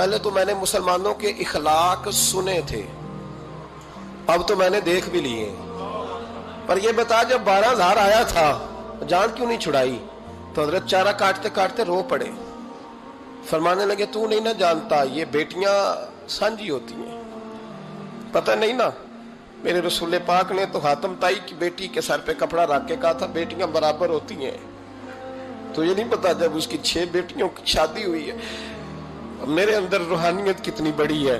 پہلے تو میں نے مسلمانوں کے اخلاق سنے تھے، اب تو میں نے دیکھ بھی لیے، پر یہ بتا جب 12,000 آیا تھا جان کیوں نہیں چھڑائی؟ تو حضرت چارہ کاٹتے کاٹتے رو پڑے، فرمانے لگے تو نہیں نہ جانتا یہ بیٹیاں سانجھی ہوتی ہیں، پتہ نہیں نا؟ میرے رسول پاک نے تو حاتم تائی کی بیٹی کے سر پہ کپڑا رکھ کے کہا تھا بیٹیاں برابر ہوتی ہیں، تو یہ نہیں پتا جب اس کی 6 بیٹیوں کی شادی ہوئی ہے میرے اندر روحانیت کتنی بڑی ہے۔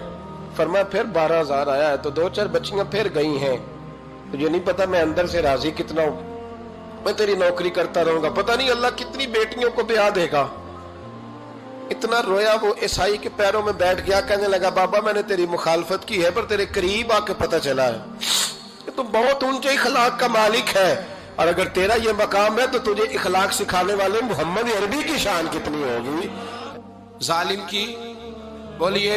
فرمایا پھر 12,000 آیا ہے تو 2-4 بچیاں پھر گئی ہیں، تجھے نہیں پتا میں اندر سے راضی کتنا ہوں، میں تیری نوکری کرتا رہوں گا، پتہ نہیں اللہ کتنی بیٹیوں کو بیاہ دے گا۔ اتنا رویا وہ عیسائی کے پیروں میں بیٹھ گیا، کہنے لگا بابا میں نے تیری مخالفت کی ہے پر تیرے قریب آ کے پتہ چلا ہے کہ تو بہت اونچے اخلاق کا مالک ہے، اور اگر تیرا یہ مقام ہے تو تجھے اخلاق سکھانے والے محمد عربی کی شان کتنی ہوگی۔ ظالم کی بولیے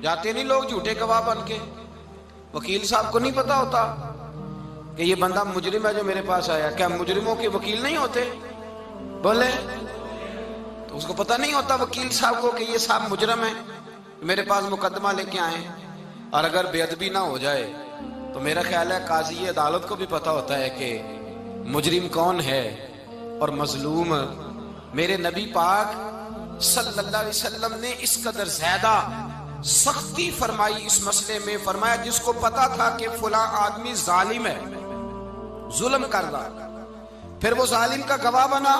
جاتے نہیں لوگ جھوٹے گواہ بن کے، وکیل صاحب کو نہیں پتا ہوتا کہ یہ بندہ مجرم ہے جو میرے پاس آیا، کیا مجرموں کے وکیل نہیں ہوتے؟ بولے تو اس کو پتہ نہیں ہوتا وکیل صاحب کو کہ یہ صاحب مجرم ہے میرے پاس مقدمہ لے کے آئے، اور اگر بے ادبی نہ ہو جائے تو میرا خیال ہے قاضی عدالت کو بھی پتا ہوتا ہے کہ مجرم کون ہے اور مظلوم۔ میرے نبی پاک صلی اللہ علیہ وسلم نے اس قدر زیادہ سختی فرمائی اس مسئلے میں، فرمایا جس کو پتا تھا کہ فلاں آدمی ظالم ہے، ظلم کر رہا، پھر وہ ظالم کا گواہ بنا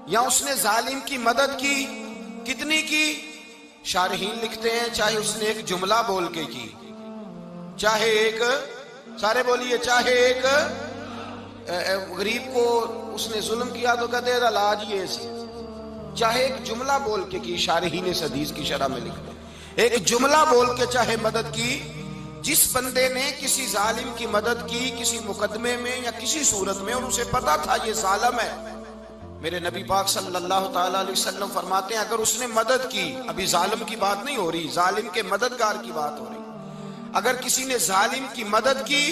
یا اس نے ظالم کی مدد کی، کتنی کی؟ شارحین لکھتے ہیں چاہے اس نے ایک جملہ بول کے کی، چاہے ایک، سارے بولیے، چاہے ایک غریب کو اس نے ظلم کیا تو کہتے ہیں علاج یہ سی، چاہے ایک جملہ بول کے کی، شارحین اس حدیث کی شرح میں لکھتے ہیں ایک جملہ بول کے چاہے مدد کی، جس بندے نے کسی ظالم کی مدد کی کسی مقدمے میں یا کسی صورت میں اور اسے پتا تھا یہ ظالم ہے، میرے نبی پاک صلی اللہ تعالی علیہ وسلم فرماتے ہیں اگر اس نے مدد کی، ابھی ظالم کی بات نہیں ہو رہی، ظالم کے مددگار کی بات ہو رہی، اگر کسی نے ظالم کی مدد کی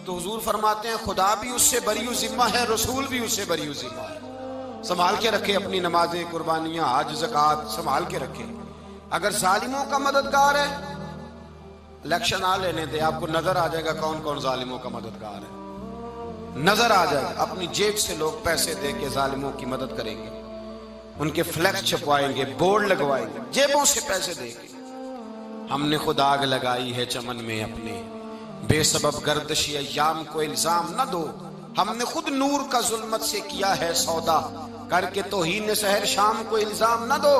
تو حضور فرماتے ہیں خدا بھی اس سے بری و ذمہ ہے، رسول بھی اس سے بری و ذمہ ہے۔ سنبھال کے رکھے اپنی نمازیں، قربانیاں، حج، زکوٰۃ سنبھال کے رکھے۔ اگر ظالموں کا مددگار ہے، الیکشن آ لینے دے، آپ کو نظر آ جائے گا کون کون ظالموں کا مددگار ہے، نظر آ جائے گا۔ اپنی جیب سے لوگ پیسے دے کے ظالموں کی مدد کریں گے، ان کے فلیکس چھپوائیں گے، بورڈ لگوائیں گے، جیبوں سے پیسے دے کے۔ ہم نے خود آگ لگائی ہے چمن میں اپنے، بے سبب گردشی ایام کو الزام نہ دو، ہم نے خود نور کا ظلمت سے کیا ہے سودا، کر کے توہین سحر شام کو الزام نہ دو۔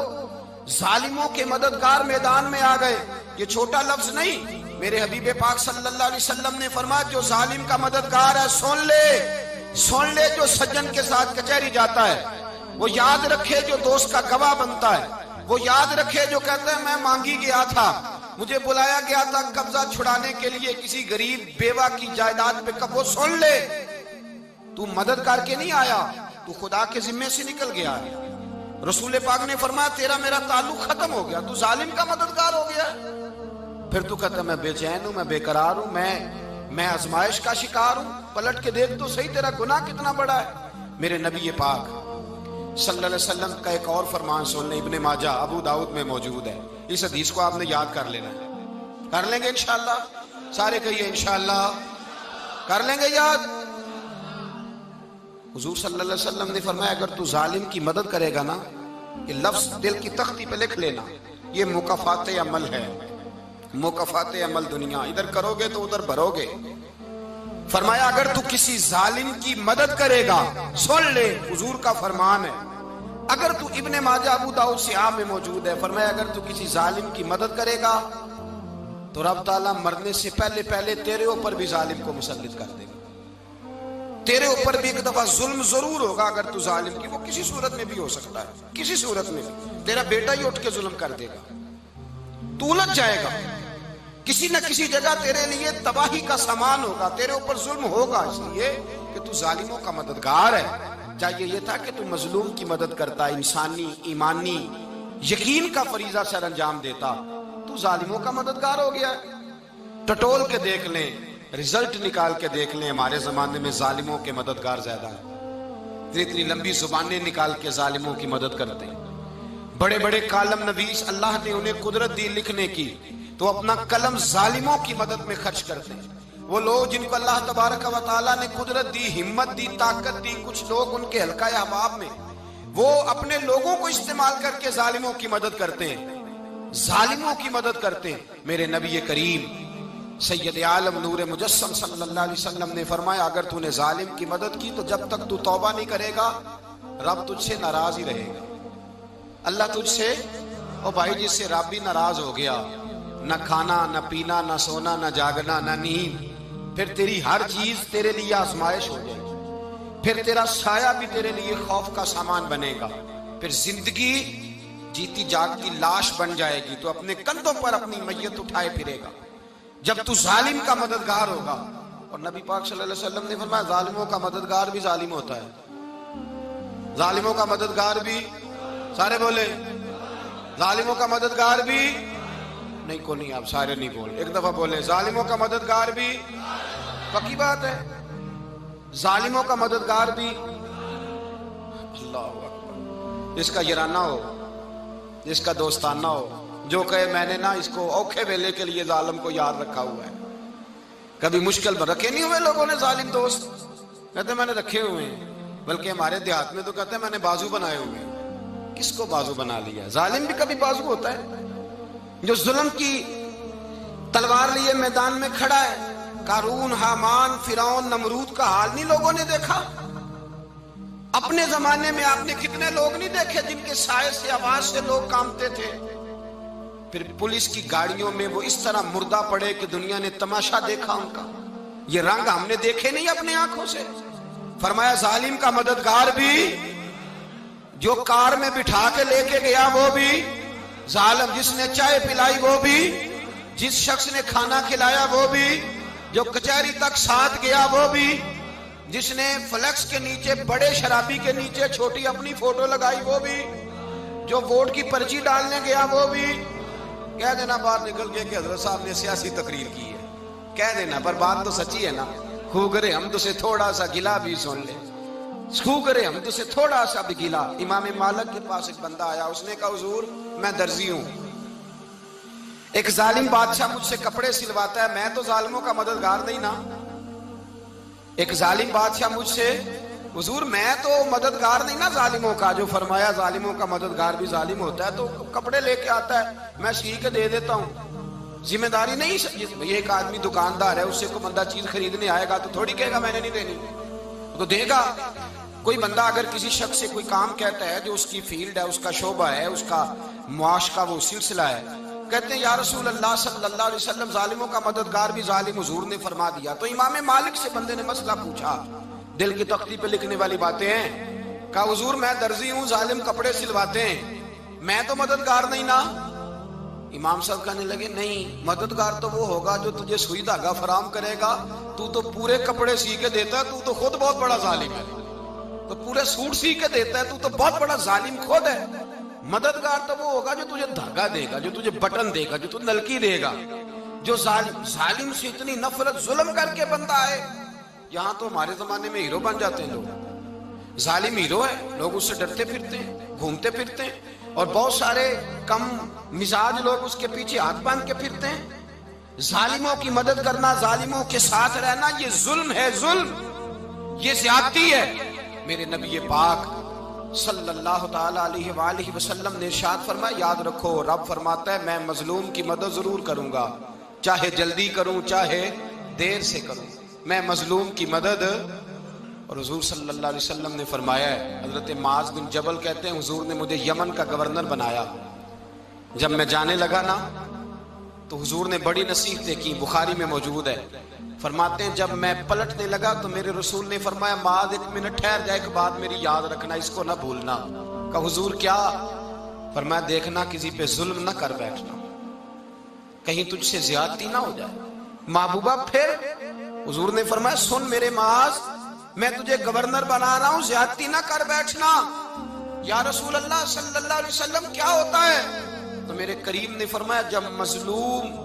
ظالموں کے مددگار میدان میں آ گئے، یہ چھوٹا لفظ نہیں، میرے حبیب پاک صلی اللہ علیہ وسلم نے فرمایا جو ظالم کا مددگار ہے سن لے جو سجن کے ساتھ کچہری جاتا ہے، وہ یاد رکھے جو دوست کا گواہ بنتا ہے، وہ یاد رکھے جو کہتا ہے میں مانگی گیا تھا، مجھے بلایا گیا تھا قبضہ چھڑانے کے لیے کسی غریب بیوہ کی جائیداد پہ، وہ سن لے تو مدد کر کے نہیں آیا، تو خدا کے ذمے سے نکل گیا ہے۔ رسول پاک نے فرمایا تیرا میرا تعلق ختم ہو گیا، تو ظالم کا مددگار ہو گیا، پھر تو کہتا میں بے چین ہوں، میں بے قرار ہوں، میں آزمائش کا شکار ہوں، پلٹ کے دیکھ تو صحیح تیرا گناہ کتنا بڑا ہے۔ میرے نبی پاک صلی اللہ علیہ وسلم کا ایک اور فرمان سن لیں، ابن ماجہ ابو داؤد میں موجود ہے، اس حدیث کو آپ نے یاد کر لینا ہے، کر لیں گے انشاءاللہ، سارے کہیے انشاءاللہ، کر لیں گے یاد۔ حضور صلی اللہ علیہ وسلم نے فرمایا اگر تو ظالم کی مدد کرے گا نا، یہ لفظ دل کی تختی پہ لکھ لینا، یہ مکافات عمل ہے، مکافات عمل دنیا، ادھر کرو گے تو ادھر بھرو گے۔ فرمایا اگر تو کسی ظالم کی مدد کرے گا، سن لے حضور کا فرمان ہے، اگر تو ابن ماجہ ابو داؤد سیاہ میں موجود ہے، فرمایا اگر تو کسی ظالم کی مدد کرے گا تو رب تعالیٰ مرنے سے پہلے تیرے اوپر بھی ظالم کو مسلط کر دے گا، تیرے اوپر بھی ایک دفعہ ظلم ضرور ہوگا اگر تو ظالم کی، وہ کسی صورت میں بھی ہو سکتا ہے، کسی صورت میں بھی تیرا بیٹا ہی اٹھ کے ظلم کر دے گا، تو الجھ جائے گا، کسی نہ کسی جگہ تیرے لیے تباہی کا سامان ہوگا، تیرے اوپر ظلم ہوگا، اس لیے کہ تو ظالموں کا مددگار ہے۔ چاہیے یہ تھا کہ تو مظلوم کی مدد کرتا، انسانی ایمانی یقین کا فریضہ سر انجام دیتا، تو ظالموں کا مددگار ہو گیا۔ ٹٹول کے دیکھ لیں، رزلٹ نکال کے دیکھ لیں، ہمارے زمانے میں ظالموں کے مددگار زیادہ ہیں، اتنی لمبی زبانیں نکال کے ظالموں کی مدد کرتے ہیں، بڑے بڑے کالم نویس اللہ نے انہیں قدرت دی لکھنے کی، تو اپنا قلم ظالموں کی مدد میں خرچ کرتے ہیں۔ وہ لوگ جن کو اللہ تبارک و تعالیٰ نے قدرت دی، ہمت دی، طاقت دی، کچھ لوگ ان کے حلقہ احباب میں، وہ اپنے لوگوں کو استعمال کر کے ظالموں کی مدد کرتے ہیں، ظالموں کی مدد کرتے ہیں۔ میرے نبی کریم سید عالم نور مجسم صلی اللہ علیہ وسلم نے فرمایا، اگر تو نے ظالم کی مدد کی تو جب تک تو توبہ نہیں کرے گا رب تجھ سے ناراض ہی رہے گا۔ اللہ تجھ سے، او بھائی جس سے رب بھی ناراض ہو گیا، نہ کھانا نہ پینا نہ سونا نہ جاگنا نہ نیند، پھر تیری ہر چیز تیرے لیے آزمائش ہو جائے گی، پھر تیرا سایہ بھی تیرے لیے خوف کا سامان بنے گا، پھر زندگی جیتی جاگتی لاش بن جائے گی، تو اپنے کندھوں پر اپنی میت اٹھائے پھرے گا جب تو ظالم کا مددگار ہوگا۔ اور نبی پاک صلی اللہ علیہ وسلم نے فرمایا، ظالموں کا مددگار بھی ظالم ہوتا ہے، ظالموں کا مددگار بھی، سارے بولے، ظالموں کا مددگار بھی نہیں، کو نہیں، آپ سارے نہیں بولے، ایک دفعہ بولے، ظالموں کا مددگار بھی، پکی بات ہے، ظالموں کا مددگار بھی۔ اللہ اکبر، جس کا یارانہ ہو، جس کا دوستانہ ہو، جو کہے میں نے نا اس کو اوکھے ویلے کے لیے ظالم کو یاد رکھا ہوا ہے۔ کبھی مشکل میں رکھے نہیں ہوئے لوگوں نے ظالم دوست، کہتے میں نے رکھے ہوئے ہیں، بلکہ ہمارے دیہات میں تو کہتے ہیں میں نے بازو بنائے ہوئے ہیں۔ کس کو بازو بنا لیا؟ ظالم بھی کبھی بازو ہوتا ہے، جو ظلم کی تلوار لیے میدان میں کھڑا ہے۔ قارون، حامان، فرعون، نمرود کا حال نہیں لوگوں نے دیکھا؟ اپنے زمانے میں آپ نے کتنے لوگ نہیں دیکھے جن کے سائے سے، آواز سے لوگ کانپتے تھے؟ پھر پولیس کی گاڑیوں میں وہ اس طرح مردہ پڑے کہ دنیا نے تماشا دیکھا ان کا۔ یہ رنگ ہم نے دیکھے نہیں اپنے آنکھوں سے۔ فرمایا ظالم کا مددگار بھی، جو کار میں بٹھا کے لے کے گیا وہ بھی ظالم، جس نے چائے پلائی وہ بھی، جس شخص نے کھانا کھلایا وہ بھی، جو کچہری تک ساتھ گیا وہ بھی، جس نے فلیکس کے نیچے، بڑے شرابی کے نیچے چھوٹی اپنی فوٹو لگائی وہ بھی، جو ووٹ کی پرچی ڈالنے گیا وہ بھی۔ کہہ دینا باہر نکل کے کہ حضرت صاحب نے سیاسی تقریر کی ہے، کہہ دینا، پر بات تو سچی ہے نا۔ خوگرے حمد سے تھوڑا سا گلا بھی سن لے، خوگرے حمد سے تھوڑا سا بھی گلا۔ امام مالک کے پاس ایک بندہ آیا، اس نے کہا حضور میں درزی ہوں، ایک ظالم بادشاہ مجھ سے کپڑے سلواتا ہے، میں تو ظالموں کا مددگار نہیں نا۔ ایک ظالم بادشاہ مجھ سے، حضور میں تو مددگار نہیں نا ظالموں کا۔ جو فرمایا ظالموں کا مددگار بھی ظالم ہوتا ہے، تو کپڑے لے کے آتا ہے، میں سی کے دے دیتا ہوں، ذمہ داری نہیں۔ یہ ایک آدمی دکاندار ہے، اس سے کوئی بندہ چیز خریدنے آئے گا تو تھوڑی کہے گا میں نے نہیں دینی، تو دے گا۔ کوئی بندہ اگر کسی شخص سے کوئی کام کہتا ہے جو اس کی فیلڈ ہے، اس کا شعبہ ہے، اس کا معاش کا وہ سلسلہ ہے، کہتے ہیں یا رسول اللہ صلی اللہ علیہ وسلم ظالموں کا مددگار بھی ظالم، حضور نے فرما دیا۔ تو امام مالک سے بندے نے مسئلہ پوچھا، دل کی تختی پہ لکھنے والی باتیں ہیں، کہا حضور میں درزی ہوں، ظالم کپڑے سلواتے ہیں، میں تو مددگار نہیں نا۔ امام صاحب کہنے لگے نہیں، مددگار تو وہ ہوگا جو تجھے سوئی دھاگا فراہم کرے گا، تو پورے کپڑے سی کے دیتا ہے، تو خود بہت بڑا ظالم ہے، تو پورے سوٹ سی کے دیتا ہے، تو بہت بڑا ظالم خود ہے۔ مددگار تو وہ ہوگا جو تجھے دھاگا دے گا، جو تجھے بٹن دے گا، جو تجھے نلکی دے گا۔ جو ظالم سے اتنی نفرت ظلم کر کے بندہ ہے، یہاں تو ہمارے زمانے میں ہیرو بن جاتے ہیں لوگ، ظالم ہیرو ہے، لوگ اس سے ڈرتے پھرتے ہیں، گھومتے پھرتے ہیں، اور بہت سارے کم مزاج لوگ اس کے پیچھے ہاتھ باندھ کے پھرتے ہیں۔ ظالموں کی مدد کرنا، ظالموں کے ساتھ رہنا، یہ ظلم ہے، ظلم، یہ زیادتی ہے۔ میرے نبی پاک صلی اللہ تعالی علیہ وآلہ وسلم نے ارشاد فرمایا، یاد رکھو رب فرماتا ہے میں مظلوم کی مدد ضرور کروں گا، چاہے جلدی کروں چاہے دیر سے کروں، میں مظلوم کی مدد۔ اور حضور صلی اللہ علیہ وسلم نے فرمایا ہے، حضرت معاذ بن جبل کہتے ہیں حضور نے مجھے یمن کا گورنر بنایا، جب میں جانے لگا نا تو حضور نے بڑی نصیحتیں کی، بخاری میں موجود ہے، فرماتے ہیں جب میں پلٹنے لگا تو میرے رسول نے فرمایا معاذ ایک منٹ ٹھہر جا، ایک بات میری یاد رکھنا، اس کو نہ بھولنا۔ کہا حضور کیا؟ فرمایا دیکھنا کسی پہ ظلم نہ کر بیٹھنا، کہیں تجھ سے زیادتی نہ ہو جائے۔ محبوبہ پھر حضور نے فرمایا سن میرے معاذ، میں تجھے گورنر بنا رہا ہوں، زیادتی نہ کر بیٹھنا۔ یا رسول اللہ صلی اللہ علیہ وسلم کیا ہوتا ہے؟ تو میرے کریم نے فرمایا جب مظلوم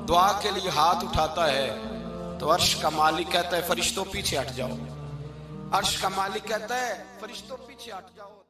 دعا کے لیے ہاتھ اٹھاتا ہے تو عرش کا مالک کہتا ہے فرشتوں پیچھے ہٹ جاؤ، عرش کا مالک کہتا ہے فرشتوں پیچھے ہٹ جاؤ۔